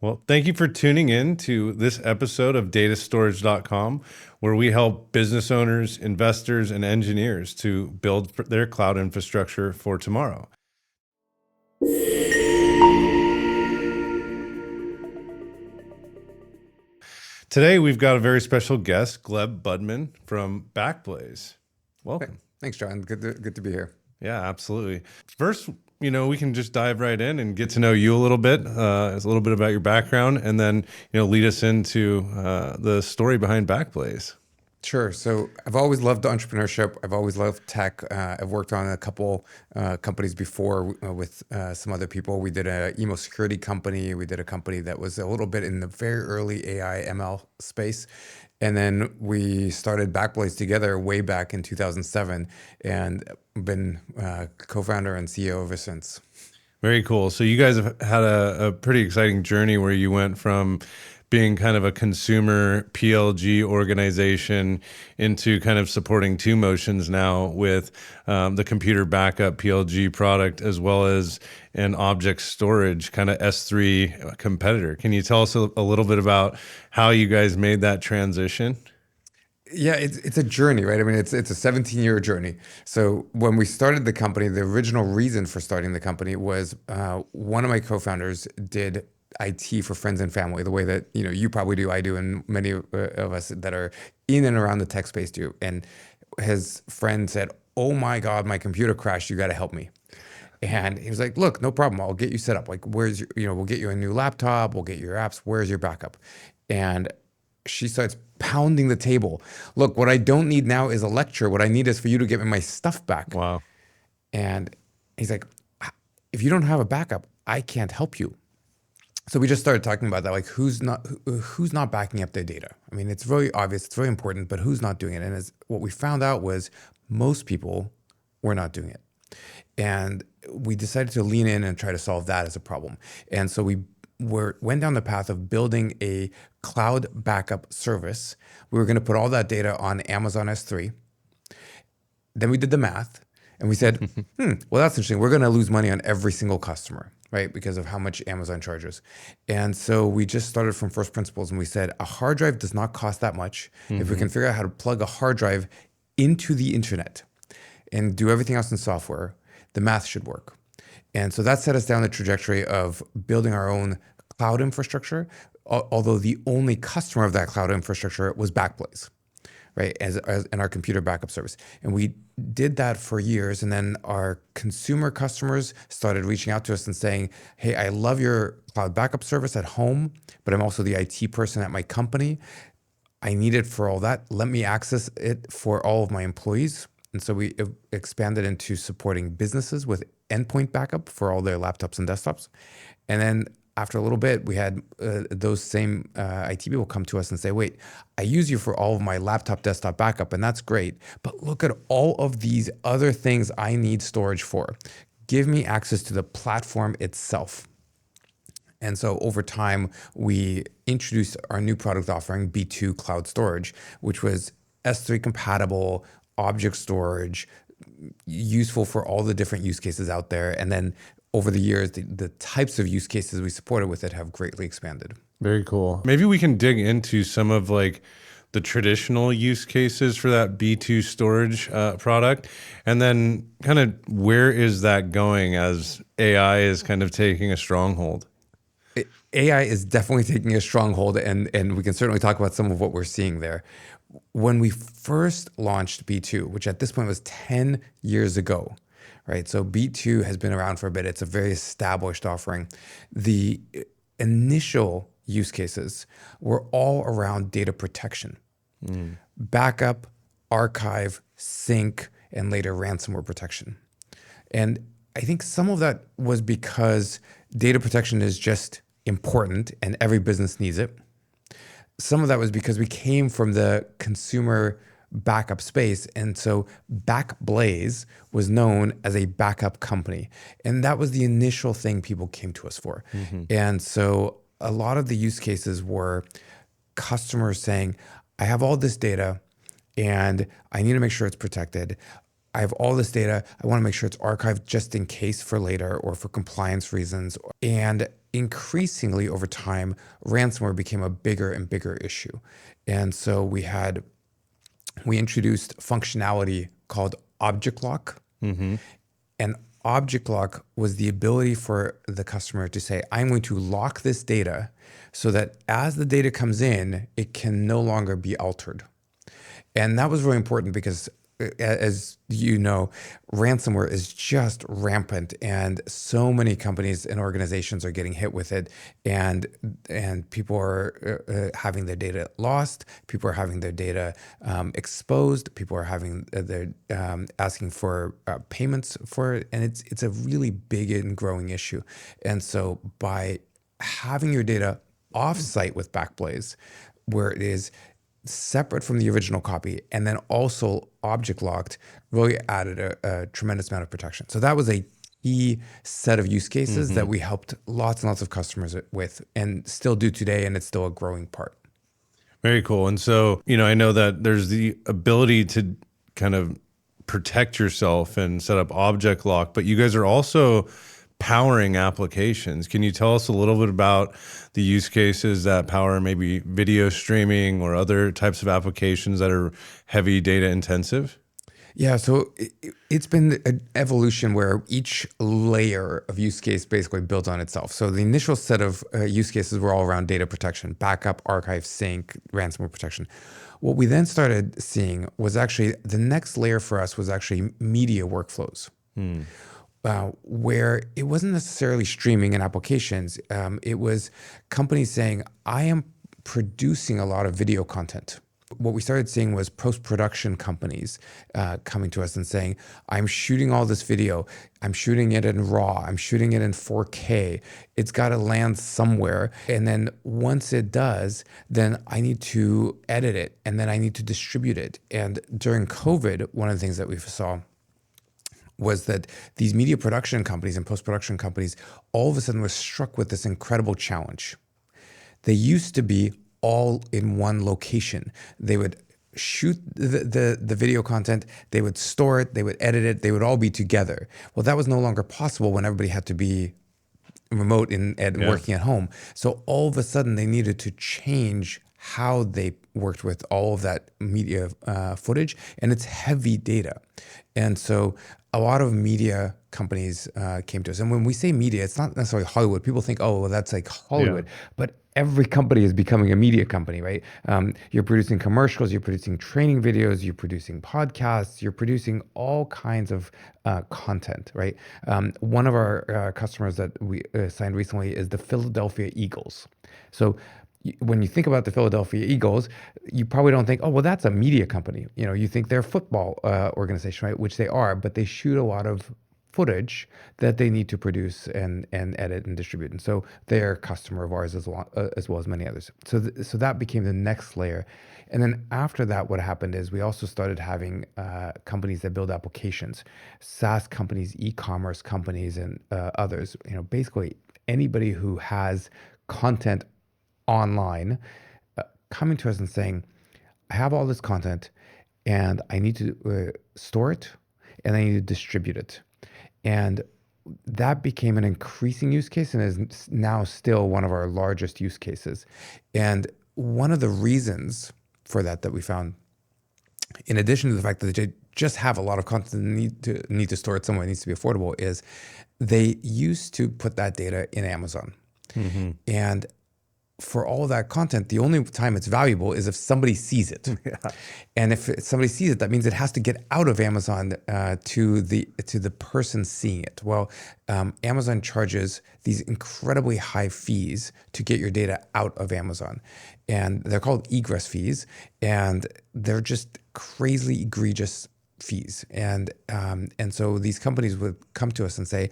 Well, thank you for tuning in to this episode of datastorage.com, where we help business owners, investors, and engineers to build their cloud infrastructure for tomorrow. Today, we've got a very special guest, Gleb Budman from Backblaze. Welcome. Thanks, John. Good to be here. Yeah, absolutely. First, we can just dive right in and get to know you a little bit, a little bit about your background, and then, lead us into the story behind Backblaze. Sure. So I've always loved entrepreneurship. I've always loved tech. I've worked on a couple companies before with some other people. We did a email security company. We did a company that was a little bit in the very early AI ML space. And then we started Backblaze together way back in 2007 and been co-founder and CEO ever since. Very cool. So you guys have had a pretty exciting journey where you went from being kind of a consumer PLG organization into kind of supporting two motions now with the computer backup PLG product, as well as an object storage kind of S3 competitor. Can you tell us a little bit about how you guys made that transition? Yeah, it's a journey, right? I mean, it's a 17-year journey. So when we started the company, the original reason for starting the company was one of my co-founders did IT for friends and family, the way that you probably do, I do, and many of us that are in and around the tech space do. And his friend said, "Oh my God, my computer crashed. You got to help me." And he was like, "Look, no problem. I'll get you set up. Like, where's your, we'll get you a new laptop. We'll get your apps. Where's your backup?" And she starts pounding the table. "Look, what I don't need now is a lecture. What I need is for you to get me my stuff back." Wow. And he's like, "If you don't have a backup, I can't help you." So we just started talking about that, like who's not backing up their data. I mean, it's very obvious, it's very important, but who's not doing it? And what we found out was most people were not doing it. And we decided to lean in and try to solve that as a problem. And so we went down the path of building a cloud backup service. We were going to put all that data on Amazon S3. Then we did the math and we said, well, that's interesting. We're going to lose money on every single customer, right? Because of how much Amazon charges. And so we just started from first principles and we said, a hard drive does not cost that much. If we can figure out how to plug a hard drive into the internet and do everything else in software, the math should work. And so that set us down the trajectory of building our own cloud infrastructure, although the only customer of that cloud infrastructure was Backblaze, right, as in our computer backup service. And we did that for years. And then our consumer customers started reaching out to us and saying, "Hey, I love your cloud backup service at home, but I'm also the IT person at my company. I need it for all that. Let me access it for all of my employees." And so we expanded into supporting businesses with endpoint backup for all their laptops and desktops. And then after a little bit, we had those same IT people come to us and say, "Wait, I use you for all of my laptop desktop backup, and that's great. But look at all of these other things I need storage for. Give me access to the platform itself." And so over time, we introduced our new product offering, B2 Cloud Storage, which was S3 compatible, object storage, useful for all the different use cases out there. And then over the years, the types of use cases we supported with it have greatly expanded. Very cool. Maybe we can dig into some of like the traditional use cases for that B2 storage product, and then kind of where is that going as AI is kind of taking a stronghold? AI is definitely taking a stronghold, and we can certainly talk about some of what we're seeing there. When we first launched B2, which at this point was 10 years ago, right? So B2 has been around for a bit. It's a very established offering. The initial use cases were all around data protection, backup, archive, sync, and later ransomware protection. And I think some of that was because data protection is just important and every business needs it. Some of that was because we came from the consumer backup space. And so Backblaze was known as a backup company. And that was the initial thing people came to us for. And so a lot of the use cases were customers saying, "I have all this data and I need to make sure it's protected. I have all this data. I want to make sure it's archived just in case for later or for compliance reasons. And increasingly over time, ransomware became a bigger and bigger issue. And so we introduced functionality called object lock. And object lock was the ability for the customer to say, I'm going to lock this data so that as the data comes in, it can no longer be altered. And that was really important because, as you know, ransomware is just rampant, and so many companies and organizations are getting hit with it, and people are having their data lost. People are having their data exposed. People are having their asking for payments for it, and it's a really big and growing issue. And so by having your data off-site with Backblaze, where it is separate from the original copy and then also object locked, really added a tremendous amount of protection. So that was a key set of use cases that we helped lots and lots of customers with, and still do today, and it's still a growing part. Very cool. And so, I know that there's the ability to kind of protect yourself and set up object lock, but you guys are also powering applications. Can you tell us a little bit about the use cases that power maybe video streaming or other types of applications that are heavy data intensive? Yeah, so it's been an evolution where each layer of use case basically builds on itself. So the initial set of use cases were all around data protection, backup, archive, sync, ransomware protection. What we then started seeing was actually the next layer for us was actually media workflows. Where it wasn't necessarily streaming and applications. It was companies saying, I am producing a lot of video content. What we started seeing was post-production companies coming to us and saying, I'm shooting all this video. I'm shooting it in RAW. I'm shooting it in 4K. It's got to land somewhere. And then once it does, then I need to edit it, and then I need to distribute it. And during COVID, one of the things that we saw was that these media production companies and post-production companies all of a sudden were struck with this incredible challenge. They used to be all in one location. They would shoot the video content, they would store it, they would edit it, they would all be together. Well, that was no longer possible when everybody had to be remote and working at home. So all of a sudden they needed to change how they worked with all of that media footage, and it's heavy data. And so a lot of media companies came to us. And when we say media, it's not necessarily Hollywood. People think, oh, well, that's like Hollywood. Yeah. But every company is becoming a media company, right? You're producing commercials, you're producing training videos, you're producing podcasts, you're producing all kinds of content, right? One of our customers that we signed recently is the Philadelphia Eagles. So when you think about the Philadelphia Eagles, you probably don't think, oh, well, that's a media company. You think they're a football organization, right? Which they are, but they shoot a lot of footage that they need to produce and edit and distribute. And so they're a customer of ours as well as many others. So that became the next layer. And then after that, what happened is we also started having companies that build applications, SaaS companies, e-commerce companies, and others. Basically anybody who has content online coming to us and saying, I have all this content and I need to store it and I need to distribute it. And that became an increasing use case and is now still one of our largest use cases. And one of the reasons for that we found, in addition to the fact that they just have a lot of content and need to store it somewhere, it needs to be affordable, is they used to put that data in Amazon. And for all of that content, the only time it's valuable is if somebody sees it. And if somebody sees it, that means it has to get out of Amazon to the person seeing it. Well, Amazon charges these incredibly high fees to get your data out of Amazon. And they're called egress fees. And they're just crazily egregious fees. And so these companies would come to us and say,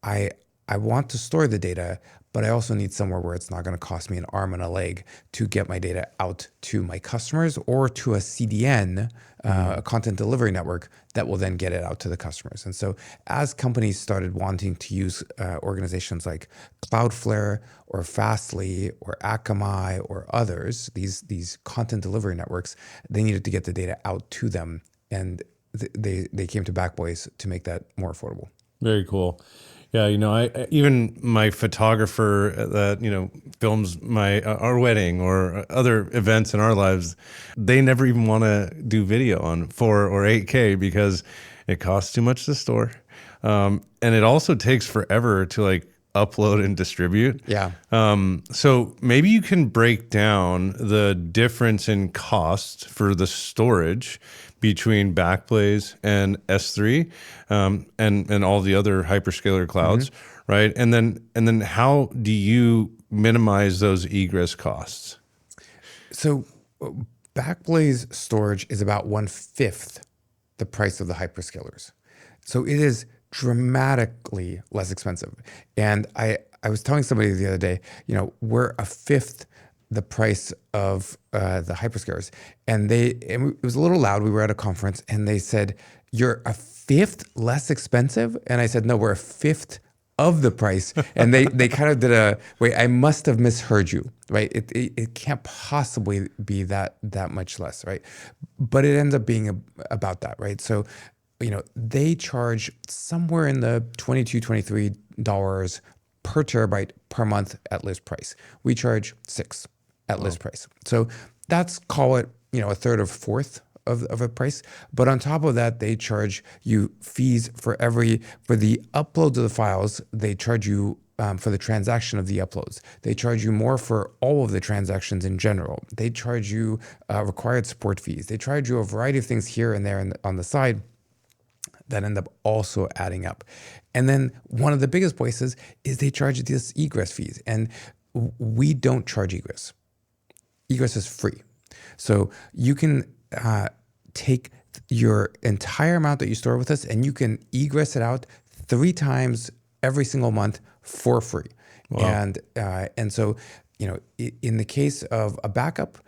I want to store the data, but I also need somewhere where it's not going to cost me an arm and a leg to get my data out to my customers or to a CDN, a content delivery network, that will then get it out to the customers. And so as companies started wanting to use organizations like Cloudflare or Fastly or Akamai or others, these content delivery networks, they needed to get the data out to them. And they came to Backblaze to make that more affordable. Very cool. Yeah, even my photographer that films our wedding or other events in our lives, they never even want to do video on 4 or 8K because it costs too much to store, and it also takes forever to like upload and distribute. Yeah. So maybe you can break down the difference in cost for the storage between Backblaze and S3, and all the other hyperscaler clouds, right? And then how do you minimize those egress costs? So Backblaze storage is about 1/5 the price of the hyperscalers. So it is dramatically less expensive. And I was telling somebody the other day, we're 1/5 the price of the hyperscalers. And it was a little loud. We were at a conference and they said, "You're 1/5 less expensive?" And I said, "No, we're 1/5 of the price." And they kind of did wait, I must have misheard you, right? It can't possibly be that much less, right? But it ends up being about that, right? So, they charge somewhere in the $22, $23 per terabyte per month at list price. We charge $6 at list price. So that's, call it, a third or fourth of a price. But on top of that, they charge you fees for the upload of the files. They charge you for the transaction of the uploads. They charge you more for all of the transactions in general. They charge you required support fees. They charge you a variety of things here and there on the side that end up also adding up. And then one of the biggest places is they charge this egress fees. And we don't charge egress. Egress is free. So you can take your entire amount that you store with us and you can egress it out 3 times every single month for free. Wow. And so, in the case of a backup,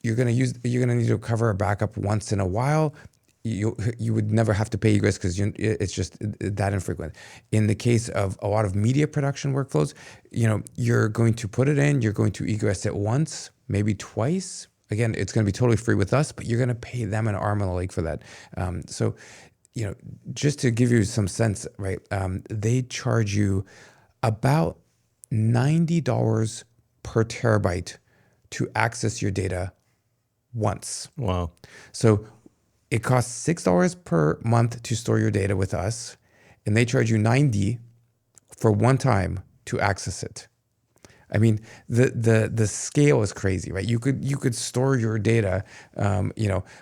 you're going to need to cover a backup once in a while. You would never have to pay egress because it's just that infrequent. In the case of a lot of media production workflows, you're going to put it in, you're going to egress it once, maybe twice. Again, it's going to be totally free with us, but you're going to pay them an arm and a leg for that. So, just to give you some sense, right? They charge you about $90 per terabyte to access your data once. Wow. So it costs $6 per month to store your data with us, and they charge you $90 for one time to access it. I mean, the scale is crazy, right? You could store your data,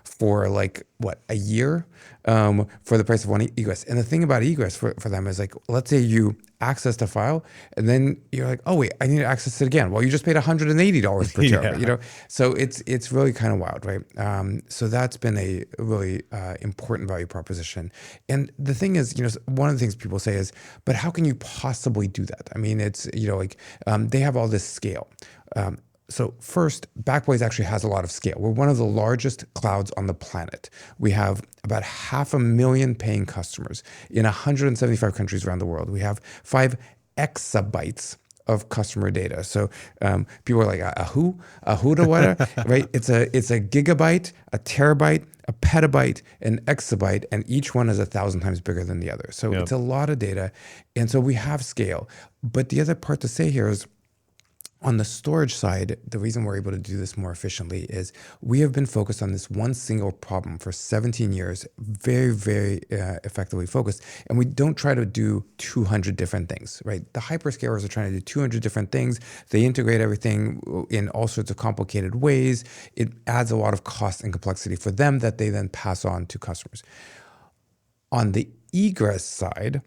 for like a year, for the price of one egress. And the thing about egress for them is like, let's say you accessed a file, and then you're like, oh wait, I need to access it again. Well, you just paid $180 per terabyte, Yeah. So it's really kind of wild, right? So that's been a really important value proposition. And the thing is, one of the things people say is, but how can you possibly do that? I mean, it's they have all this scale. So first, Backblaze actually has a lot of scale. We're one of the largest clouds on the planet. We have about 500,000 paying customers in 175 countries around the world. We have 5 exabytes of customer data. So people are like, a who to what? Right? It's a gigabyte, a terabyte, a petabyte, an exabyte, and each one is 1,000 times bigger than the other. So It's a lot of data. And so we have scale. But the other part to say here is, on the storage side, the reason we're able to do this more efficiently is we have been focused on this one single problem for 17 years, very, very effectively focused. And we don't try to do 200 different things, right? The hyperscalers are trying to do 200 different things. They integrate everything in all sorts of complicated ways. It adds a lot of cost and complexity for them that they then pass on to customers. On the egress side,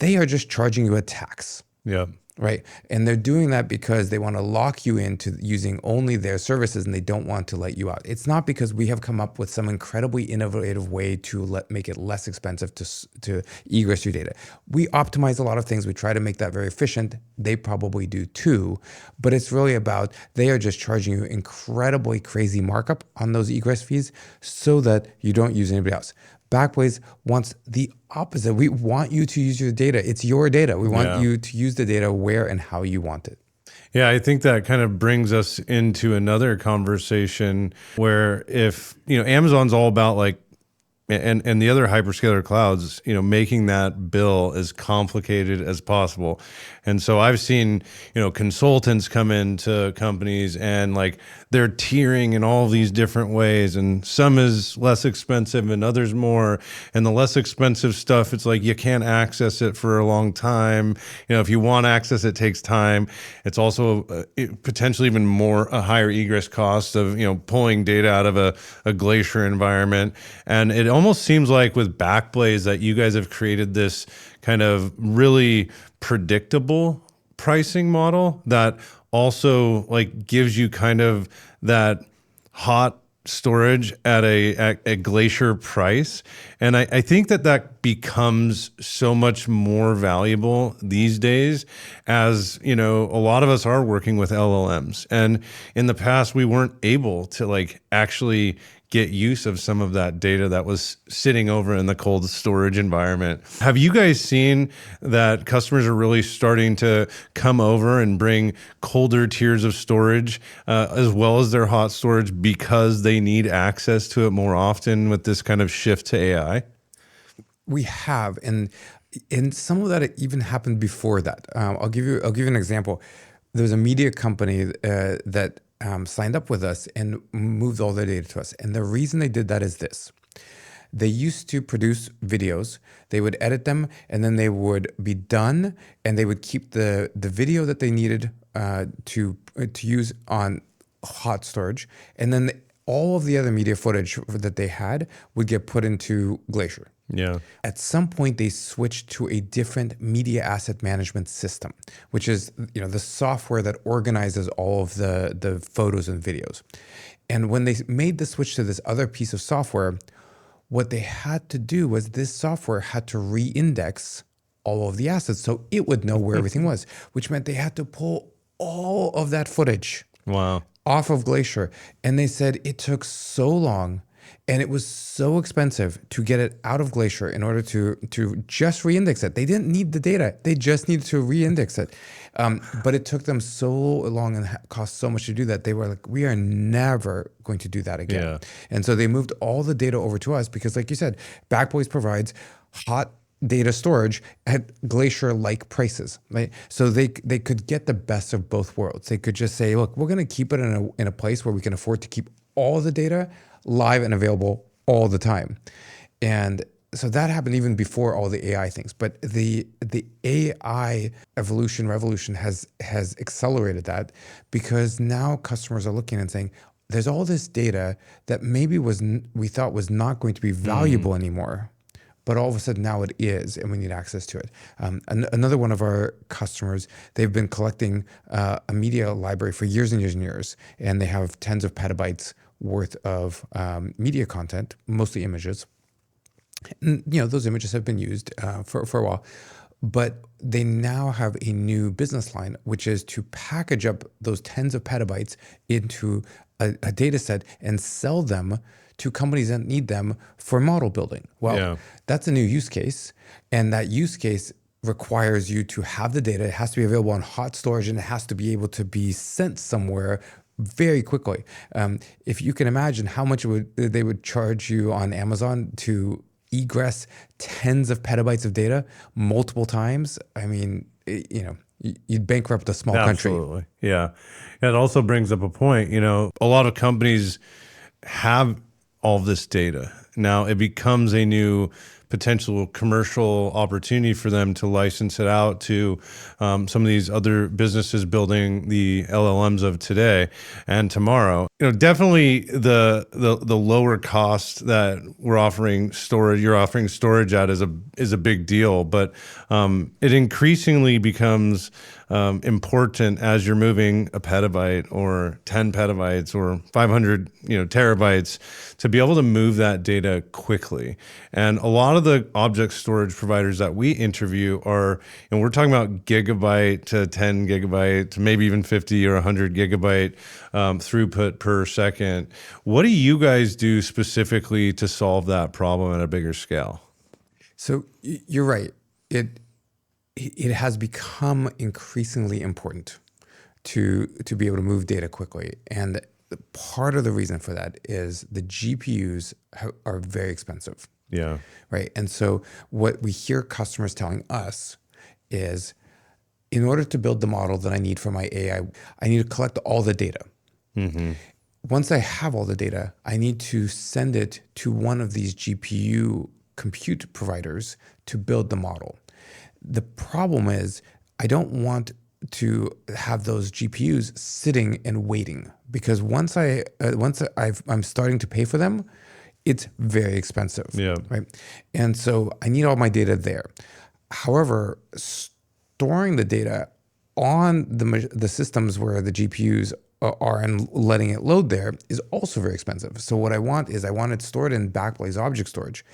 they are just charging you a tax. Yeah. Right. And they're doing that because they want to lock you into using only their services and they don't want to let you out. It's not because we have come up with some incredibly innovative way to make it less expensive to egress your data. We optimize a lot of things. We try to make that very efficient. They probably do too. But it's really about they are just charging you incredibly crazy markup on those egress fees so that you don't use anybody else. Backblaze wants the opposite. We want you to use your data. It's your data. We want you to use the data where and how you want it. Yeah, I think that kind of brings us into another conversation where if, Amazon's all about like and the other hyperscaler clouds, making that bill as complicated as possible. And so I've seen, consultants come into companies and like they're tiering in all these different ways, and some is less expensive and others more. And the less expensive stuff, it's like you can't access it for a long time. If you want access, it takes time. It's also potentially even more a higher egress cost of, pulling data out of a Glacier environment. And it almost seems like with Backblaze that you guys have created this kind of really predictable pricing model that also like gives you kind of that hot storage at a Glacier price. And I think that becomes so much more valuable these days as, a lot of us are working with LLMs. And in the past, we weren't able to like actually get use of some of that data that was sitting over in the cold storage environment. Have you guys seen that customers are really starting to come over and bring colder tiers of storage as well as their hot storage because they need access to it more often with this kind of shift to AI? We have, and some of that even happened before that. I'll give you an example. There's a media company that signed up with us and moved all their data to us. And the reason they did that is this. They used to produce videos, they would edit them, and then they would be done, and they would keep the video that they needed to use on hot storage. And then all of the other media footage that they had would get put into Glacier. Yeah. At some point, they switched to a different media asset management system, which is the software that organizes all of the photos and videos. And when they made the switch to this other piece of software, what they had to do was this software had to re-index all of the assets so it would know where everything was, which meant they had to pull all of that footage off of Glacier. And they said it took so long and it was so expensive to get it out of Glacier in order to just re-index it. They didn't need the data. They just needed to re-index it. But it took them so long and cost so much to do that. They were like, we are never going to do that again. Yeah. And so they moved all the data over to us because, like you said, Backblaze provides hot data storage at Glacier-like prices, right? So they could get the best of both worlds. They could just say, look, we're going to keep it in a place where we can afford to keep all the data live and available all the time. And so that happened even before all the AI things. But the AI revolution has accelerated that because now customers are looking and saying, there's all this data that maybe we thought was not going to be valuable anymore. But all of a sudden now it is, and we need access to it. Another one of our customers, they've been collecting a media library for years and years and years, and they have tens of petabytes worth of media content, mostly images. And, those images have been used for a while, but they now have a new business line, which is to package up those tens of petabytes into a data set and sell them to companies that need them for model building. Well, that's a new use case, and that use case requires you to have the data. It has to be available on hot storage, and it has to be able to be sent somewhere very quickly. If you can imagine how much they would charge you on Amazon to egress tens of petabytes of data multiple times, I mean, you'd bankrupt a small country. Absolutely. Yeah. It also brings up a point, a lot of companies have all this data. Now it becomes a new potential commercial opportunity for them to license it out to some of these other businesses building the LLMs of today and tomorrow. Definitely the lower cost that we're offering storage, you're offering storage at is a big deal, but it increasingly becomes important as you're moving a petabyte or 10 petabytes or 500 terabytes to be able to move that data quickly. And a lot of the object storage providers that we interview are, and we're talking about gigabyte to 10 gigabyte to maybe even 50 or 100 gigabyte throughput per second. What do you guys do specifically to solve that problem at a bigger scale? So you're right. It has become increasingly important to be able to move data quickly. And part of the reason for that is the GPUs are very expensive. Yeah. right? And so what we hear customers telling us is, in order to build the model that I need for my AI, I need to collect all the data. Once I have all the data, I need to send it to one of these GPU compute providers to build the model. The problem is, I don't want to have those GPUs sitting and waiting, because once I'm starting to pay for them, it's very expensive, Yeah. right? And so I need all my data there. However, storing the data on the systems where the GPUs are and letting it load there is also very expensive. So what I want it stored in Backblaze object storage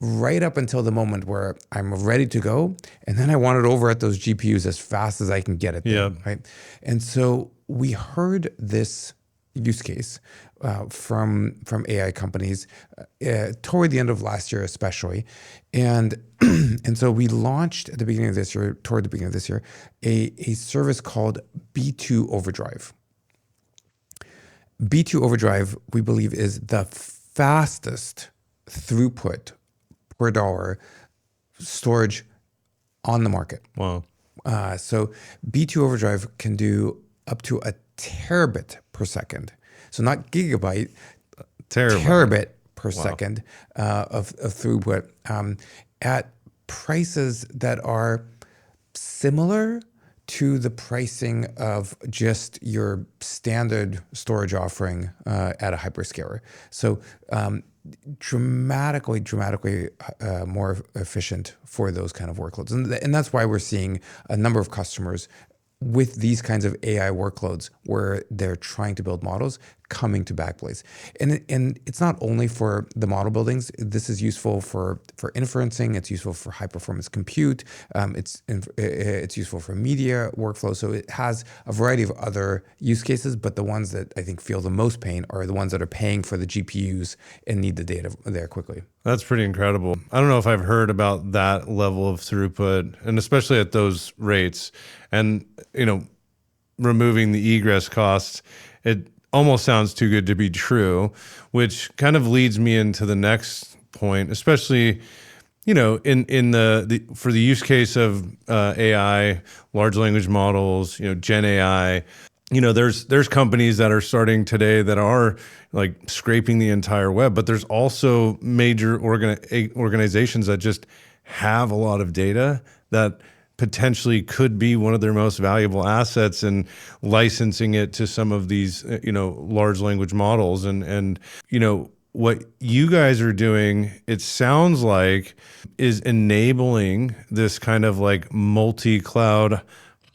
right up until the moment where I'm ready to go, and then I want it over at those GPUs as fast as I can get it there, Yeah. right? And so we heard this use case from AI companies toward the end of last year, especially, and and so we launched at the beginning of this year, toward the beginning of this year, a service called B2 Overdrive. B2 Overdrive, we believe, is the fastest throughput per dollar storage on the market. Wow. So B2 Overdrive can do up to a terabit per second. So not gigabyte, terabit per second of throughput at prices that are similar to the pricing of just your standard storage offering at a hyperscaler. So dramatically more efficient for those kind of workloads. And that's why we're seeing a number of customers with these kinds of AI workloads where they're trying to build models coming to Backblaze. And it's not only for the model buildings. This is useful for inferencing. It's useful for high performance compute. It's useful for media workflow. So it has a variety of other use cases, but the ones that I think feel the most pain are the ones that are paying for the GPUs and need the data there quickly. That's pretty incredible. I don't know if I've heard about that level of throughput, and especially at those rates. And, removing the egress costs, it almost sounds too good to be true, which kind of leads me into the next point, especially, in the for the use case of AI, large language models, Gen AI. There's companies that are starting today that are like scraping the entire web, but there's also major organizations that just have a lot of data that potentially could be one of their most valuable assets, and licensing it to some of these, large language models. And what you guys are doing, it sounds like, is enabling this kind of like multi-cloud,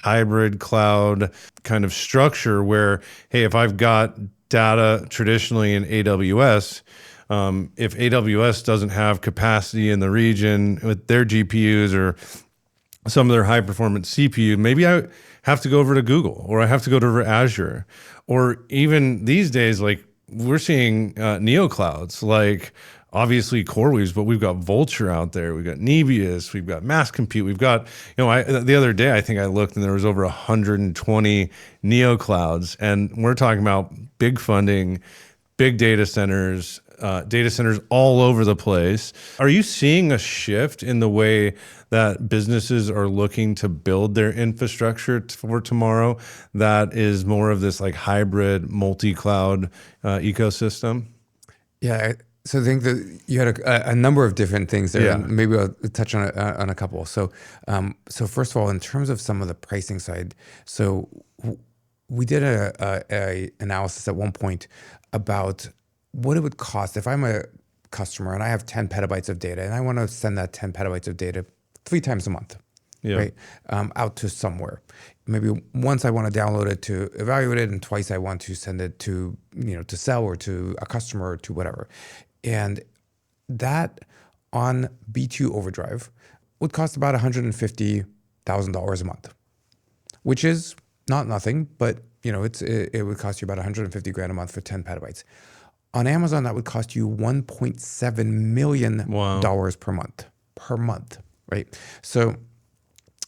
hybrid cloud kind of structure where, hey, if I've got data traditionally in AWS, if AWS doesn't have capacity in the region with their GPUs or some of their high performance CPU, maybe I have to go over to Google, or I have to go over to Azure, or even these days, like we're seeing neo clouds, like obviously CoreWeaves, but we've got Vultr out there, we've got Nebius, we've got Mass Compute, we've got, the other day I think I looked and there was over 120 neo clouds, and we're talking about big funding, big data centers all over the place. Are you seeing a shift in the way that businesses are looking to build their infrastructure for tomorrow that is more of this like hybrid multi-cloud ecosystem? Yeah. So I think that you had a number of different things there, and maybe I'll touch on a couple. So first of all, in terms of some of the pricing side, so we did a analysis at one point about what it would cost if I'm a customer and I have 10 petabytes of data and I want to send that 10 petabytes of data 3 times a month, right, out to somewhere. Maybe once I want to download it to evaluate it, and twice I want to send it to to sell or to a customer or to whatever. And that on B2 Overdrive would cost about $150,000 a month, which is not nothing, but it would cost you about 150 grand a month for 10 petabytes. On Amazon, that would cost you $1.7 million per month, right? So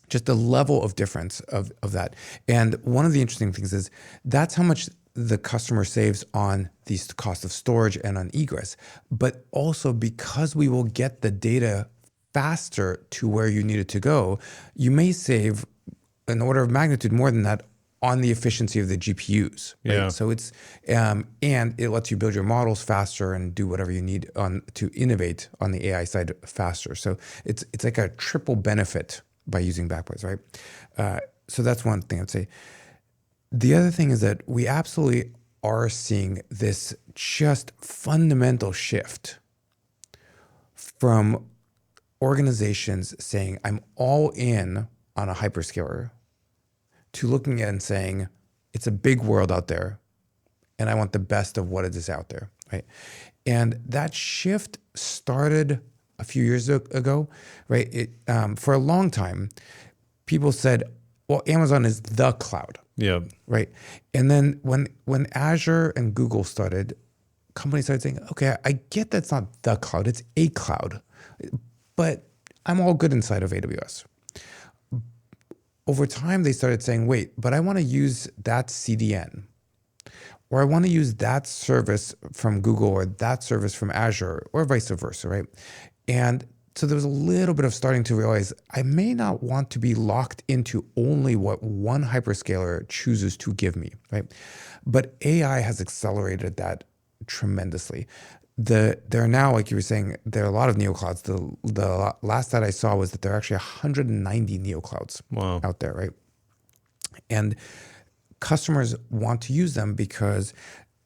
just the level of difference of that. And one of the interesting things is that's how much the customer saves on the cost of storage and on egress, but also because we will get the data faster to where you need it to go, you may save an order of magnitude more than that on the efficiency of the GPUs. Right? Yeah. So it's and it lets you build your models faster and do whatever you need on to innovate on the AI side faster. So it's like a triple benefit by using Backblaze, right? So that's one thing I'd say. The other thing is that we absolutely are seeing this just fundamental shift from organizations saying, I'm all in on a hyperscaler, to looking at and saying, it's a big world out there and I want the best of what is out there, right? And that shift started a few years ago, right? For a long time, people said, well, Amazon is the cloud. Yeah. Right. And then when Azure and Google started, companies started saying, okay, I get that's not the cloud, it's a cloud, but I'm all good inside of AWS. Over time, they started saying, wait, but I want to use that CDN, or I want to use that service from Google or that service from Azure, or vice versa, right? And so there was a little bit of starting to realize I may not want to be locked into only what one hyperscaler chooses to give me, right? But AI has accelerated that tremendously. There are now, like you were saying, there are a lot of neoclouds. The last that I saw was that there are actually 190 neoclouds out there, right? And customers want to use them because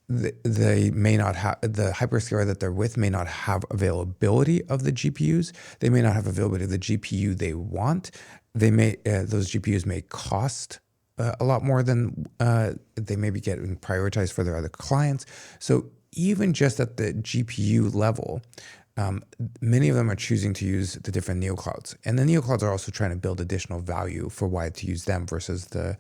they may not have, the hyperscaler that they're with may not have availability of the GPUs. They may not have availability of the GPU they want. They may those GPUs may cost a lot more than they may be getting prioritized for their other clients. So even just at the GPU level, many of them are choosing to use the different neoclouds. And the neoclouds are also trying to build additional value for why to use them versus the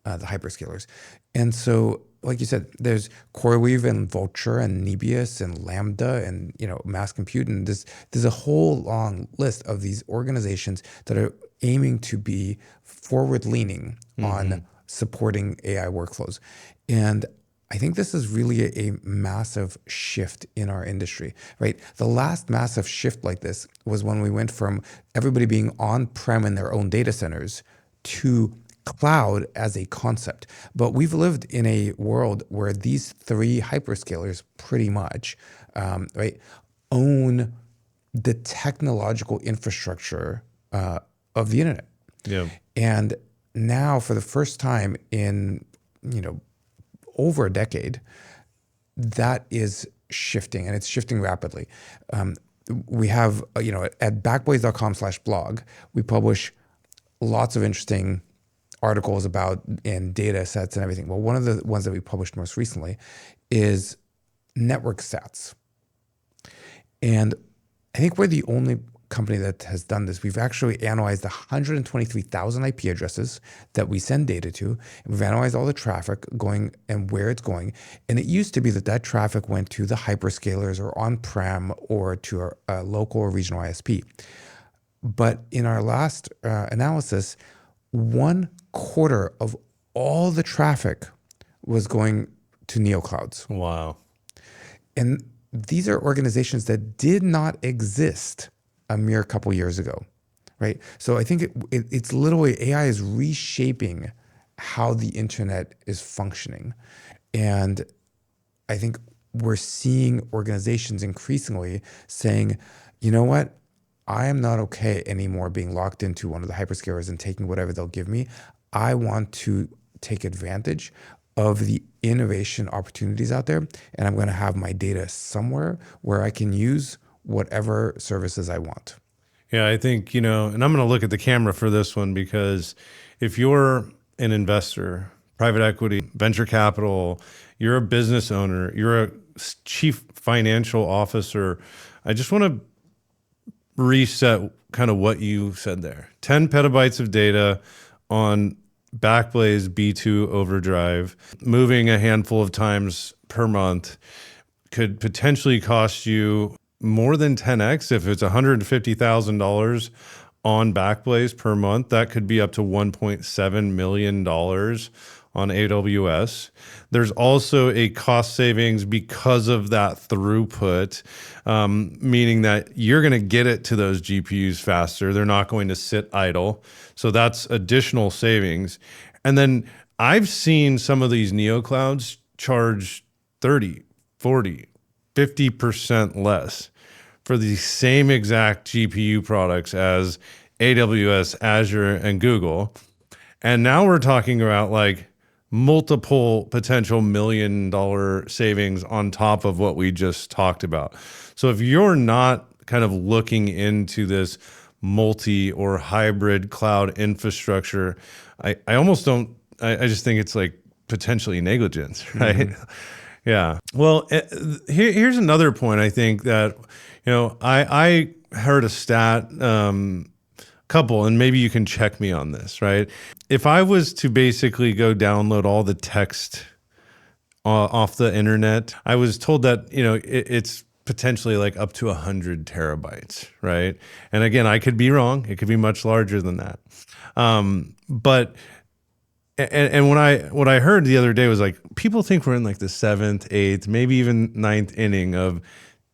hyperscalers. And so, like you said, there's CoreWeave and Vultr and Nebius and Lambda and Mass Compute, and there's a whole long list of these organizations that are aiming to be forward-leaning on supporting AI workflows. And I think this is really a massive shift in our industry, right? The last massive shift like this was when we went from everybody being on-prem in their own data centers to cloud as a concept. But we've lived in a world where these three hyperscalers pretty much, right, own the technological infrastructure of the internet. Yeah. And now, for the first time in, over a decade, that is shifting, and it's shifting rapidly. We have, at backblaze.com/blog, we publish lots of interesting articles about and data sets and everything. Well, one of the ones that we published most recently is network stats. And I think we're the only company that has done this. We've actually analyzed 123,000 IP addresses that we send data to, and we've analyzed all the traffic going and where it's going. And it used to be that traffic went to the hyperscalers or on-prem or to a local or regional ISP. But in our last analysis, 1/4 of all the traffic was going to neoclouds. Wow. And these are organizations that did not exist a mere couple years ago, right? So I think it's literally, AI is reshaping how the internet is functioning. And I think we're seeing organizations increasingly saying, you know what? I am not okay anymore being locked into one of the hyperscalers and taking whatever they'll give me. I want to take advantage of the innovation opportunities out there, and I'm going to have my data somewhere where I can use whatever services I want. Yeah, I think, and I'm going to look at the camera for this one, because if you're an investor, private equity, venture capital, you're a business owner, you're a chief financial officer, I just want to reset kind of what you said there. 10 petabytes of data on Backblaze B2 Overdrive, moving a handful of times per month could potentially cost you more than 10x. If it's $150,000 on Backblaze per month, that could be up to $1.7 million on AWS. There's also a cost savings because of that throughput, meaning that you're going to get it to those GPUs faster. They're not going to sit idle. So that's additional savings. And then I've seen some of these neoclouds charge 30, 40, 50% less for the same exact GPU products as AWS, Azure, and Google. And now we're talking about like multiple potential $1 million savings on top of what we just talked about. So if you're not kind of looking into this multi or hybrid cloud infrastructure, I almost don't, I just think it's like potentially negligence, right? Mm-hmm. Yeah. Well, here's another point. I think that, I heard a stat, couple, and maybe you can check me on this, right? If I was to basically go download all the text off the internet, I was told that, it's potentially like up to 100 terabytes, right? And again, I could be wrong. It could be much larger than that. But what I heard the other day was like, people think we're in like the 7th, 8th, maybe even 9th inning of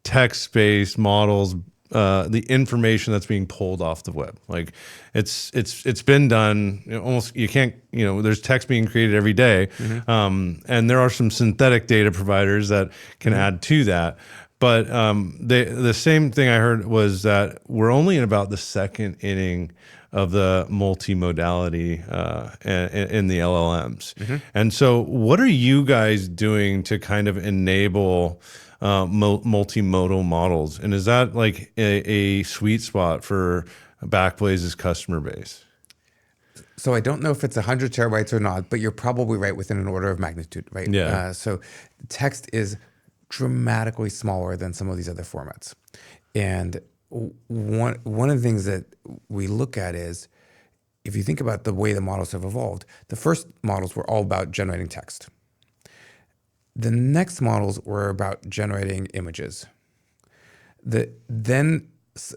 text-based models, the information that's being pulled off the web. Like it's been done, almost, you can't, there's text being created every day. Mm-hmm. And there are some synthetic data providers that can mm-hmm. add to that. But the same thing I heard was that we're only in about the 2nd inning of the multimodality in the LLMs. Mm-hmm. And so what are you guys doing to kind of enable multimodal models? And is that like a sweet spot for Backblaze's customer base? So I don't know if it's 100 terabytes or not, but you're probably right within an order of magnitude, right? Yeah. So text is dramatically smaller than some of these other formats. And one of the things that we look at is, if you think about the way the models have evolved, the first models were all about generating text. The next models were about generating images. Then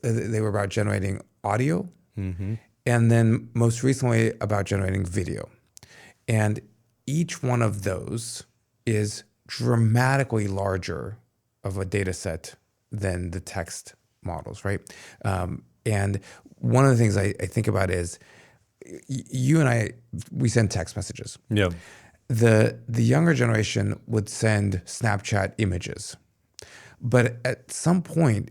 they were about generating audio, mm-hmm. and then most recently about generating video. And each one of those is dramatically larger of a data set than the text models, right? And one of the things I think about is, you and I, we send text messages. Yeah. The younger generation would send Snapchat images. But at some point,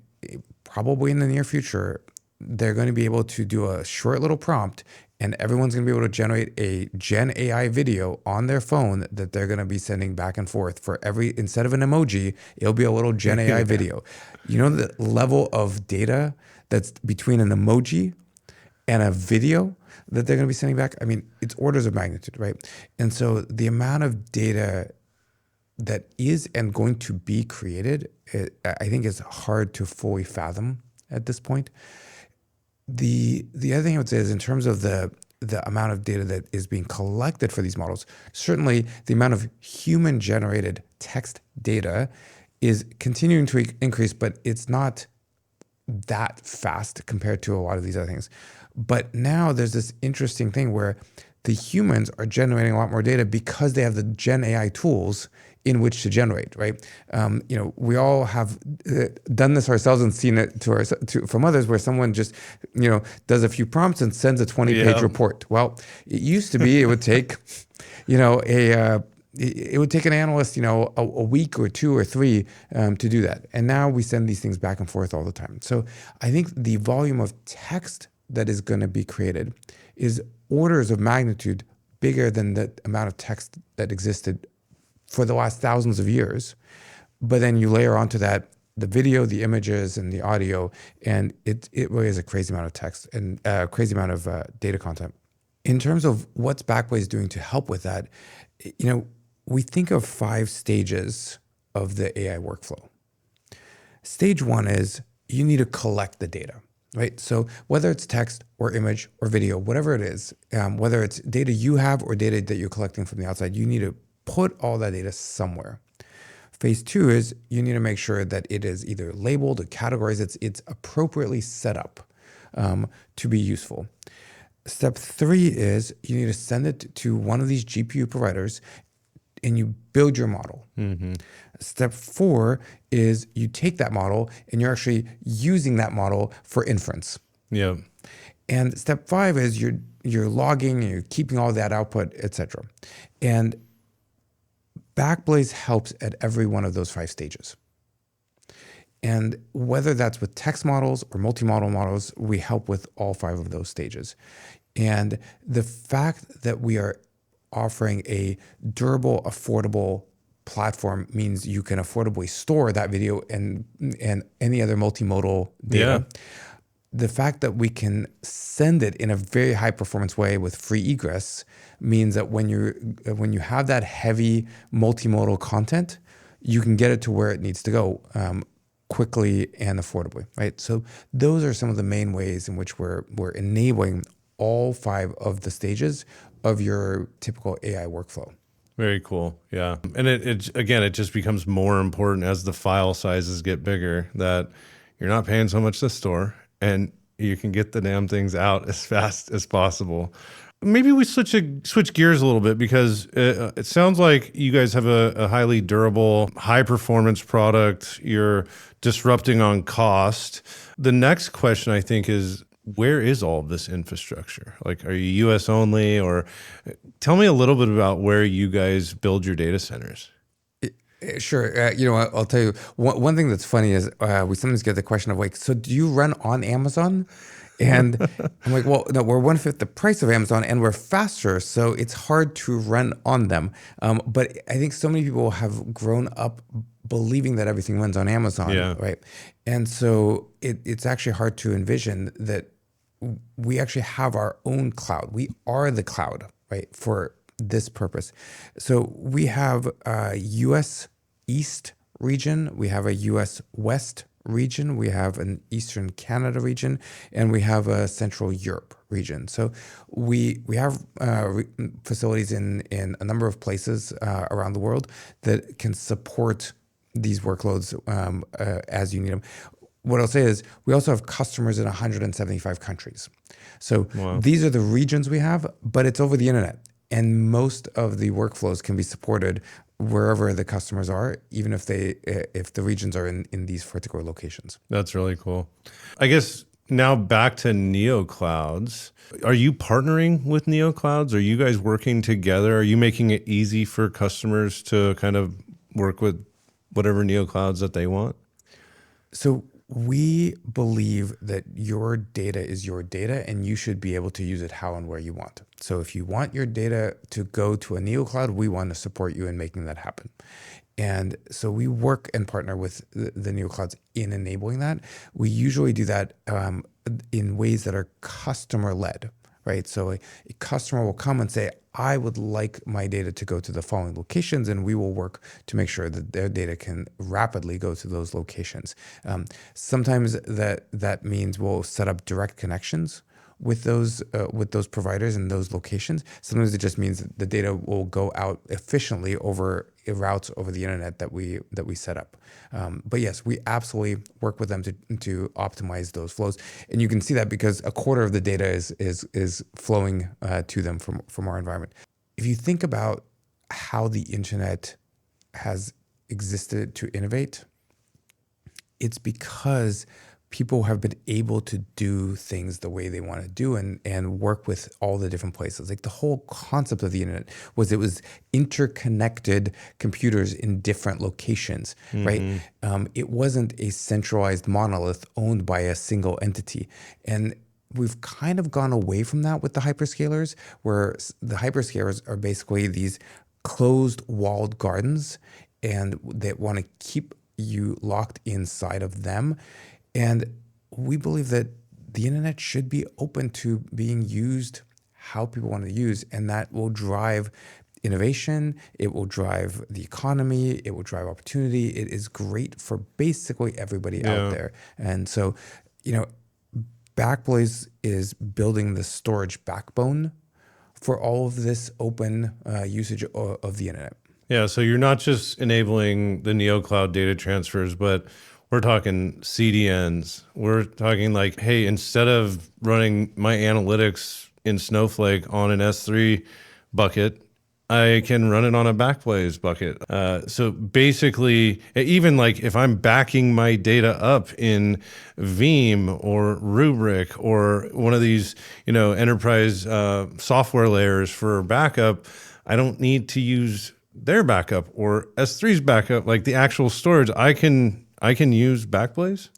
probably in the near future, they're going to be able to do a short little prompt, and everyone's going to be able to generate a Gen AI video on their phone that they're going to be sending back and forth for instead of an emoji, it'll be a little Gen AI video. You know the level of data that's between an emoji and a video that they're going to be sending back? I mean, it's orders of magnitude, right? And so the amount of data that is and going to be created, I think is hard to fully fathom at this point. The other thing I would say is, in terms of the amount of data that is being collected for these models, certainly the amount of human-generated text data is continuing to increase, but it's not that fast compared to a lot of these other things. But now there's this interesting thing where the humans are generating a lot more data because they have the Gen AI tools in which to generate, right? We all have done this ourselves and seen it from others, where someone just, does a few prompts and sends a 20-page report. Well, it used to be it would take, it would take an analyst, a week or 2 or 3 to do that. And now we send these things back and forth all the time. So I think the volume of text that is going to be created is orders of magnitude bigger than the amount of text that existed for the last thousands of years. But then you layer onto that the video, the images, and the audio, and it really is a crazy amount of text and a crazy amount of data content. In terms of what's Backblaze doing to help with that, we think of 5 stages of the AI workflow. Stage 1 is you need to collect the data, right? So whether it's text or image or video, whatever it is, whether it's data you have or data that you're collecting from the outside, you need to put all that data somewhere. Phase 2 is you need to make sure that it is either labeled or categorized, it's appropriately set up to be useful. Step 3 is you need to send it to one of these GPU providers and you build your model. Step 4 is you take that model and you're actually using that model for inference. Yeah. And step 5 is you're logging and you're keeping all that output, etc. And Backblaze helps at every one of those 5 stages. And whether that's with text models or multimodal models, we help with all 5 of those stages. And the fact that we are offering a durable, affordable platform means you can affordably store that video and any other multimodal data. Yeah. The fact that we can send it in a very high performance way with free egress means that when you have that heavy multimodal content, you can get it to where it needs to go quickly and affordably, right? So those are some of the main ways in which we're enabling all 5 of the stages of your typical AI workflow. Very cool. Yeah. And it again, it just becomes more important as the file sizes get bigger that you're not paying so much to store and you can get the damn things out as fast as possible. Maybe we switch gears a little bit because it sounds like you guys have a highly durable, high performance product. You're disrupting on cost. The next question I think is, where is all of this infrastructure? Like, are you US only, or tell me a little bit about where you guys build your data centers? Sure. I'll tell you one thing that's funny is we sometimes get the question of like, so do you run on Amazon? And I'm like, well, no, we're 1/5 the price of Amazon and we're faster. So it's hard to run on them. But I think so many people have grown up believing that everything runs on Amazon, Yeah. right? And so it's actually hard to envision that we actually have our own cloud. We are the cloud, right, for this purpose. So we have a US East region, we have a US West region, we have an Eastern Canada region, and we have a Central Europe region. So we have facilities in a number of places around the world that can support these workloads as you need them. What I'll say is we also have customers in 175 countries. So these are the regions we have, but it's over the internet. And most of the workflows can be supported wherever the customers are, even if the regions are in these particular locations. That's really cool. I guess now back to neoclouds. Are you partnering with neoclouds? Are you guys working together? Are you making it easy for customers to kind of work with whatever neoclouds that they want? So we believe that your data is your data and you should be able to use it how and where you want. So if you want your data to go to a neocloud, we want to support you in making that happen. And so we work and partner with the neoclouds in enabling that. We usually do that in ways that are customer led, right? So a customer will come and say, I would like my data to go to the following locations, and we will work to make sure that their data can rapidly go to those locations. Sometimes that means we'll set up direct connections with those providers and those locations. Sometimes it just means that the data will go out efficiently over routes over the internet that we set up. But yes, we absolutely work with them to optimize those flows, and you can see that because a quarter of the data is flowing to them from our environment. If you think about how the internet has existed to innovate, it's because people have been able to do things the way they want to do and work with all the different places. Like the whole concept of the internet was it was interconnected computers in different locations, right? It wasn't a centralized monolith owned by a single entity. And we've kind of gone away from that with the hyperscalers, where the hyperscalers are basically these closed walled gardens and they want to keep you locked inside of them. And we believe that the internet should be open to being used how people want to use, and that will drive innovation, it will drive the economy, it will drive opportunity. It is great for basically everybody out there. And so, Backblaze is building the storage backbone for all of this open usage of the internet. Yeah, so you're not just enabling the neocloud data transfers, but we're talking CDNs. We're talking like, hey, instead of running my analytics in Snowflake on an S3 bucket, I can run it on a Backblaze bucket. So basically, even like if I'm backing my data up in Veeam or Rubrik or one of these, enterprise software layers for backup, I don't need to use their backup or S3's backup, like the actual storage. I can use Backblaze.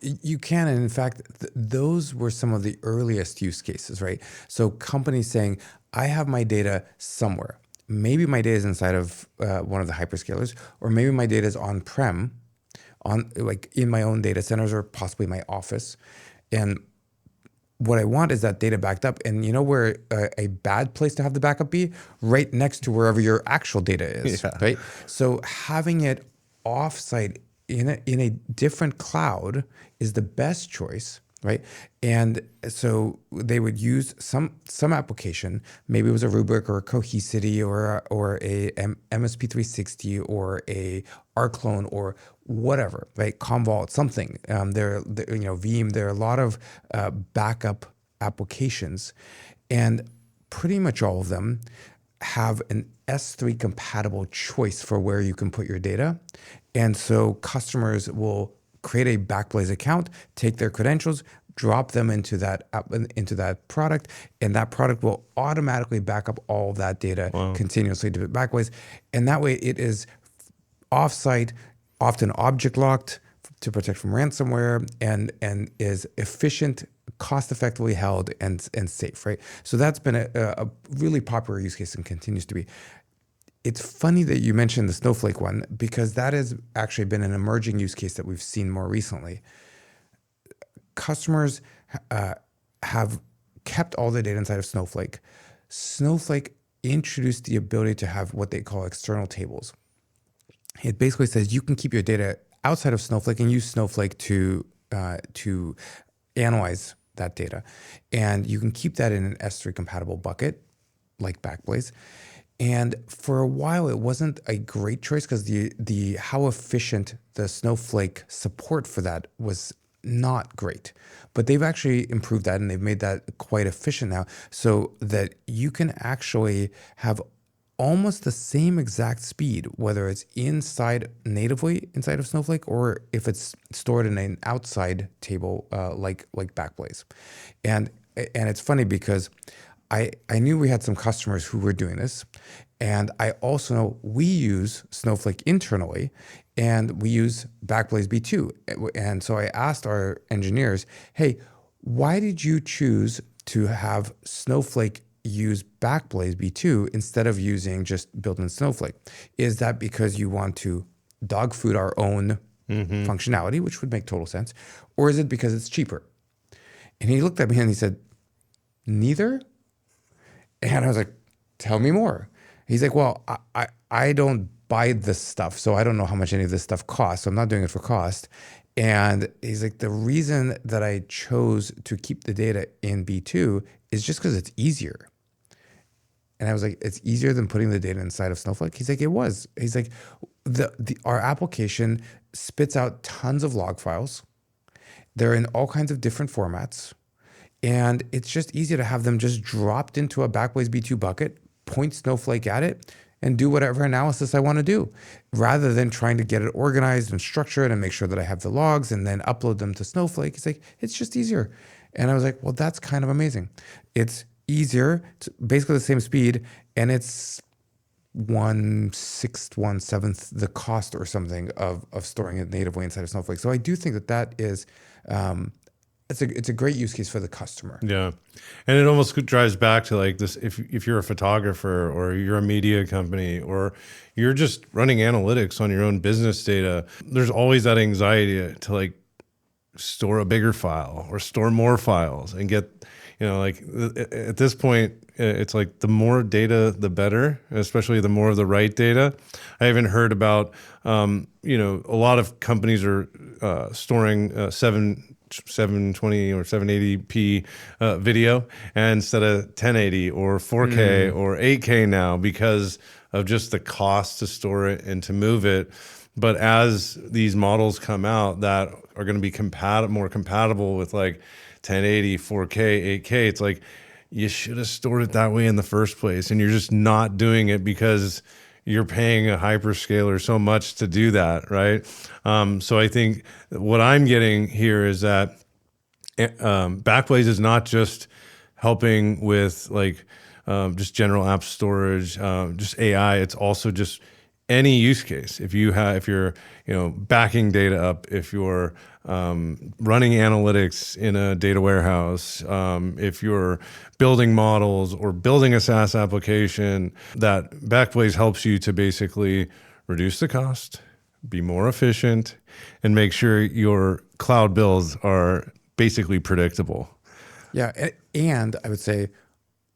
You can, and in fact, those were some of the earliest use cases, right? So companies saying, I have my data somewhere. Maybe my data is inside of one of the hyperscalers, or maybe my data is on-prem, like in my own data centers or possibly my office. And what I want is that data backed up. And you know where a bad place to have the backup be? Right next to wherever your actual data is, right? So having it offsite in a different cloud is the best choice, right? And so they would use some application, maybe it was a Rubrik or a Cohesity or a MSP360 or a rclone or whatever, right? Commvault, something. Veeam. There are a lot of backup applications, and pretty much all of them have an S3 compatible choice for where you can put your data. And so customers will create a Backblaze account, take their credentials, drop them into that product, and that product will automatically back up all of that data continuously to Backblaze. And that way it is offsite, often object locked to protect from ransomware, and is efficient, cost effectively held, and safe, right? So that's been a really popular use case and continues to be. It's funny that you mentioned the Snowflake one, because that has actually been an emerging use case that we've seen more recently. Customers have kept all the data inside of Snowflake. Snowflake introduced the ability to have what they call external tables. It basically says you can keep your data outside of Snowflake and use Snowflake to analyze that data. And you can keep that in an S3 compatible bucket like Backblaze. And for a while, it wasn't a great choice because the how efficient the Snowflake support for that was not great. But they've actually improved that, and they've made that quite efficient now, so that you can actually have almost the same exact speed, whether it's natively inside of Snowflake, or if it's stored in an outside table like Backblaze. And it's funny because I knew we had some customers who were doing this, and I also know we use Snowflake internally, and we use Backblaze B2. And so I asked our engineers, hey, why did you choose to have Snowflake use Backblaze B2 instead of using just built-in Snowflake? Is that because you want to dog food our own functionality, which would make total sense, or is it because it's cheaper? And he looked at me and he said, neither. And I was like, tell me more. He's like, well, I don't buy this stuff, so I don't know how much any of this stuff costs, so I'm not doing it for cost. And he's like, the reason that I chose to keep the data in B2 is just because it's easier. And I was like, it's easier than putting the data inside of Snowflake? He's like, it was. He's like, our application spits out tons of log files. They're in all kinds of different formats. And it's just easier to have them just dropped into a Backblaze B2 bucket, point Snowflake at it, and do whatever analysis I want to do, rather than trying to get it organized and structured and make sure that I have the logs and then upload them to Snowflake. It's like, it's just easier. And I was like, well, that's kind of amazing. It's easier, it's basically the same speed, and it's 1/6, 1/7 the cost or something of storing it natively inside of Snowflake. So I do think that is it's a great use case for the customer. Yeah. And it almost drives back to like this, if you're a photographer or you're a media company or you're just running analytics on your own business data, there's always that anxiety to like store a bigger file or store more files and get, like at this point, it's like the more data, the better, especially the more of the right data. I haven't heard about, a lot of companies are storing 720 or 780p video instead of 1080 or 4K or 8K now because of just the cost to store it and to move it. But as these models come out that are going to be more compatible with like 1080, 4K, 8K, it's like you should have stored it that way in the first place. And you're just not doing it because you're paying a hyperscaler so much to do that, right? So I think what I'm getting here is that Backblaze is not just helping with like just general app storage, just AI. It's also just any use case. If you're backing data up, if you're running analytics in a data warehouse, if you're building models or building a SaaS application, that Backblaze helps you to basically reduce the cost, be more efficient, and make sure your cloud bills are basically predictable. Yeah, and I would say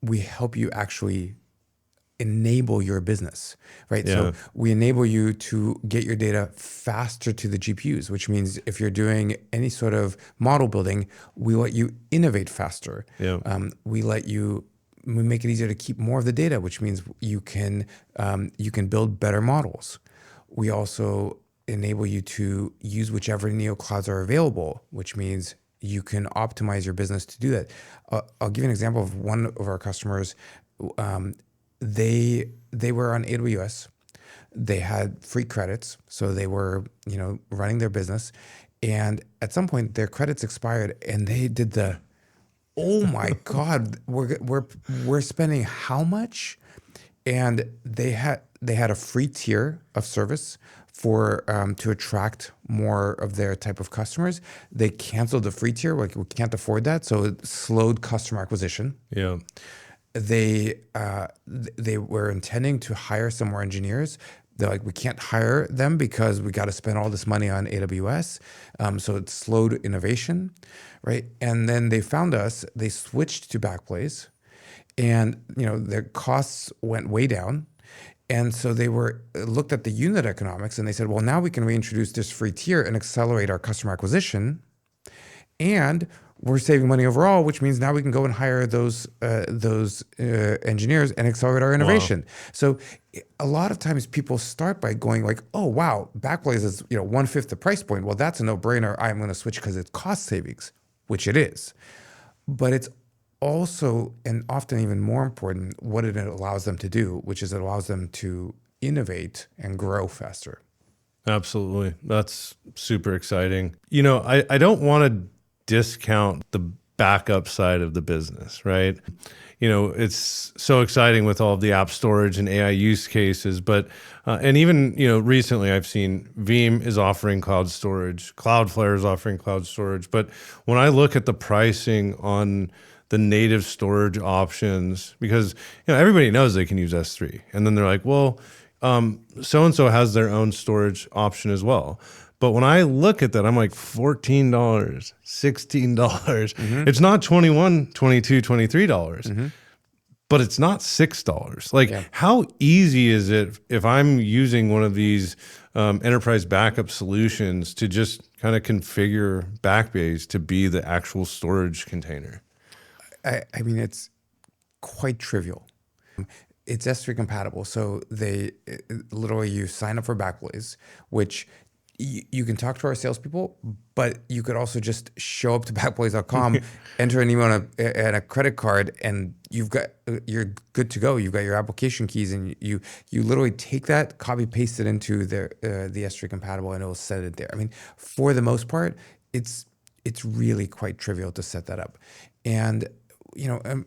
we help you actually enable your business, right? Yeah. So we enable you to get your data faster to the GPUs, which means if you're doing any sort of model building, we let you innovate faster. Yeah. We make it easier to keep more of the data, which means you can build better models. We also enable you to use whichever neo clouds are available, which means you can optimize your business to do that. I'll give you an example of one of our customers. They were on AWS. They had free credits, so they were running their business. And at some point, their credits expired, and they did oh my God, we're spending how much? And they had a free tier of service for to attract more of their type of customers. They canceled the free tier, like we can't afford that, so it slowed customer acquisition. Yeah. They were intending to hire some more engineers. They're like, we can't hire them because we got to spend all this money on AWS. So it slowed innovation, right? And then they found us. They switched to Backblaze, and their costs went way down. And so they looked at the unit economics, and they said, well, now we can reintroduce this free tier and accelerate our customer acquisition, and we're saving money overall, which means now we can go and hire those engineers and accelerate our innovation. Wow. So a lot of times people start by going like, oh, wow, Backblaze is 1/5 the price point. Well, that's a no-brainer. I'm going to switch because it's cost savings, which it is. But it's also, and often even more important, what it allows them to do, which is it allows them to innovate and grow faster. Absolutely. That's super exciting. I don't want to discount the backup side of the business, right? It's so exciting with all of the app storage and AI use cases, but and even recently I've seen Veeam is offering cloud storage, Cloudflare is offering cloud storage, but when I look at the pricing on the native storage options, because everybody knows they can use S3, and then they're like, well, so and so has their own storage option as well. But when I look at that, I'm like $14, $16. Mm-hmm. It's not $21, $22, $23. Mm-hmm. But it's not $6. Like, how easy is it if I'm using one of these enterprise backup solutions to just kind of configure Backblaze to be the actual storage container? I mean, it's quite trivial. It's S3 compatible. So literally you sign up for Backblaze, which you can talk to our salespeople, but you could also just show up to backblaze.com, enter an email and a credit card, and you're good to go. You've got your application keys, and you literally take that, copy paste it into the S3 compatible, and it'll set it there. I mean, for the most part, it's really quite trivial to set that up. And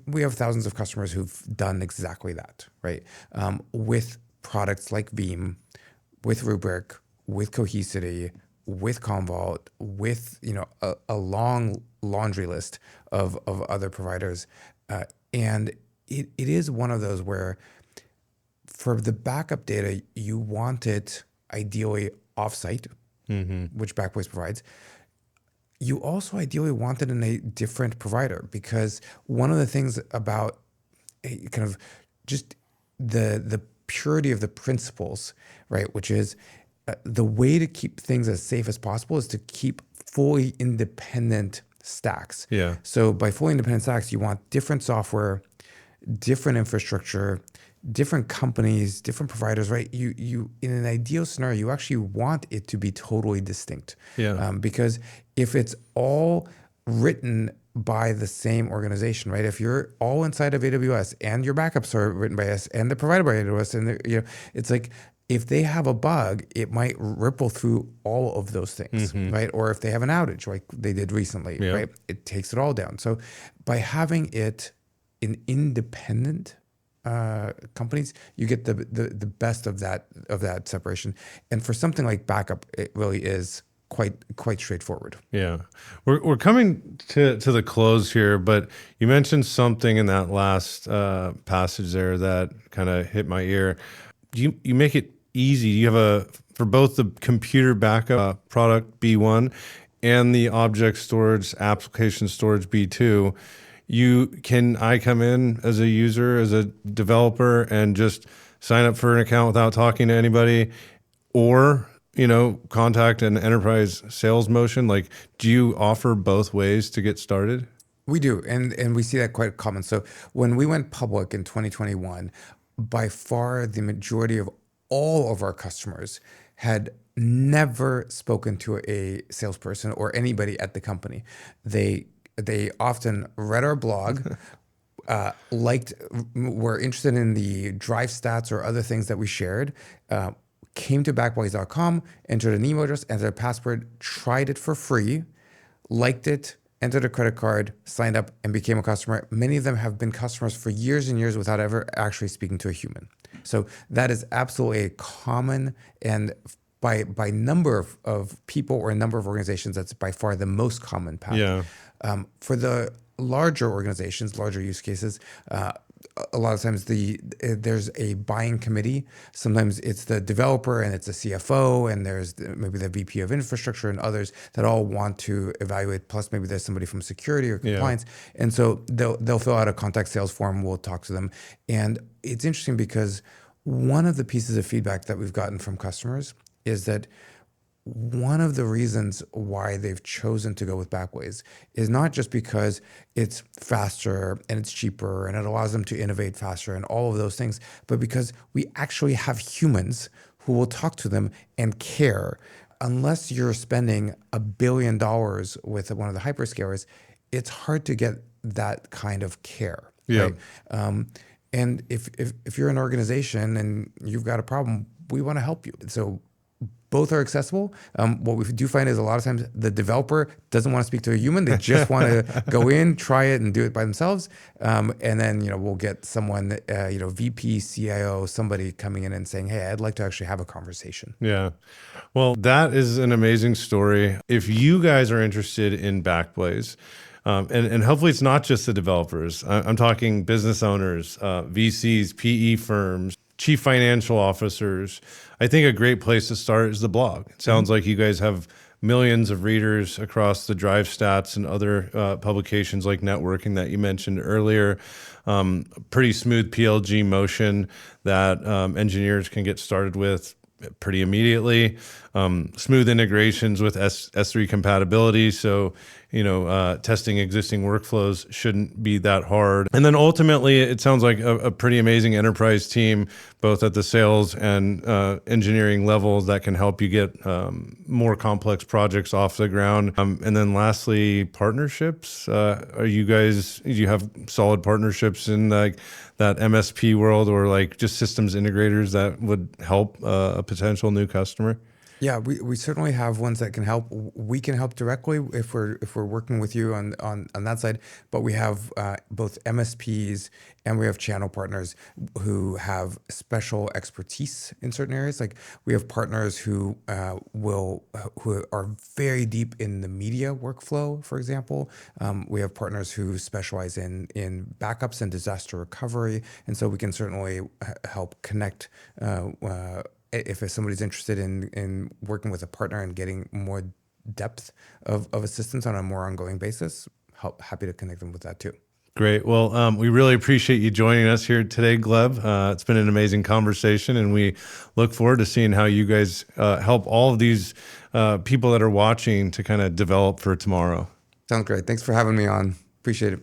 we have thousands of customers who've done exactly that, right? With products like Veeam, with Rubrik, with Cohesity, with Commvault, with a long laundry list of other providers, and it is one of those where for the backup data you want it ideally offsite, which Backblaze provides. You also ideally want it in a different provider, because one of the things about kind of just the purity of the principles, right, which is the way to keep things as safe as possible is to keep fully independent stacks. Yeah. So by fully independent stacks, you want different software, different infrastructure, different companies, different providers, right? You in an ideal scenario, you actually want it to be totally distinct. Yeah. Because if it's all written by the same organization, right? If you're all inside of AWS and your backups are written by us and they're provided by AWS, and it's like if they have a bug, it might ripple through all of those things, right? Or if they have an outage, like they did recently, Yeah. right? It takes it all down. So by having it in independent companies, you get the best of that separation. And for something like backup, it really is quite straightforward. Yeah, we're coming to the close here, but you mentioned something in that last passage there that kind of hit my ear. You make it easy. You have for both the computer backup product B1 and the object storage application storage B2. I come in as a user, as a developer, and just sign up for an account without talking to anybody, or contact an enterprise sales motion? Like, do you offer both ways to get started? We do, and we see that quite common. So when we went public in 2021, by far the majority of all of our customers had never spoken to a salesperson or anybody at the company. They often read our blog, were interested in the drive stats or other things that we shared, came to backblaze.com, entered an email address, entered a password, tried it for free, liked it, entered a credit card, signed up, and became a customer. Many of them have been customers for years and years without ever actually speaking to a human. So that is absolutely a common, and by number of people or a number of organizations, that's by far the most common path. Yeah. For the larger organizations, larger use cases, a lot of times there's a buying committee. Sometimes it's the developer and it's the CFO, and there's maybe the VP of infrastructure and others that all want to evaluate. Plus, maybe there's somebody from security or compliance, and so they'll fill out a contact sales form. We'll talk to them, and it's interesting because one of the pieces of feedback that we've gotten from customers is that one of the reasons why they've chosen to go with Backblaze is not just because it's faster and it's cheaper and it allows them to innovate faster and all of those things, but because we actually have humans who will talk to them and care. Unless you're spending $1 billion with one of the hyperscalers, it's hard to get that kind of care. Yeah. Right? And if you're an organization and you've got a problem, we want to help you. So both are accessible. What we do find is a lot of times the developer doesn't want to speak to a human. They just want to go in, try it, and do it by themselves. And then we'll get someone, VP, CIO, somebody coming in and saying, "Hey, I'd like to actually have a conversation." Yeah. Well, that is an amazing story. If you guys are interested in Backblaze, and hopefully it's not just the developers. I'm talking business owners, VCs, PE firms, chief financial officers. I think a great place to start is the blog. It sounds like you guys have millions of readers across the Drive Stats and other publications like Networking that you mentioned earlier. Pretty smooth PLG motion that engineers can get started with pretty immediately. Smooth integrations with S3 compatibility. So, testing existing workflows shouldn't be that hard. And then ultimately, it sounds like a pretty amazing enterprise team, both at the sales and engineering levels, that can help you get more complex projects off the ground. And then lastly, partnerships. Do you have solid partnerships in like that MSP world, or like just systems integrators that would help a potential new customer? Yeah, we certainly have ones that can help. We can help directly if we're working with you on that side. But we have both MSPs and we have channel partners who have special expertise in certain areas. Like we have partners who are very deep in the media workflow, for example. We have partners who specialize in backups and disaster recovery, and so we can certainly help connect. If somebody's interested in working with a partner and getting more depth of assistance on a more ongoing basis, happy to connect them with that too. Great. Well, we really appreciate you joining us here today, Gleb. It's been an amazing conversation, and we look forward to seeing how you guys help all of these people that are watching to kind of develop for tomorrow. Sounds great. Thanks for having me on. Appreciate it.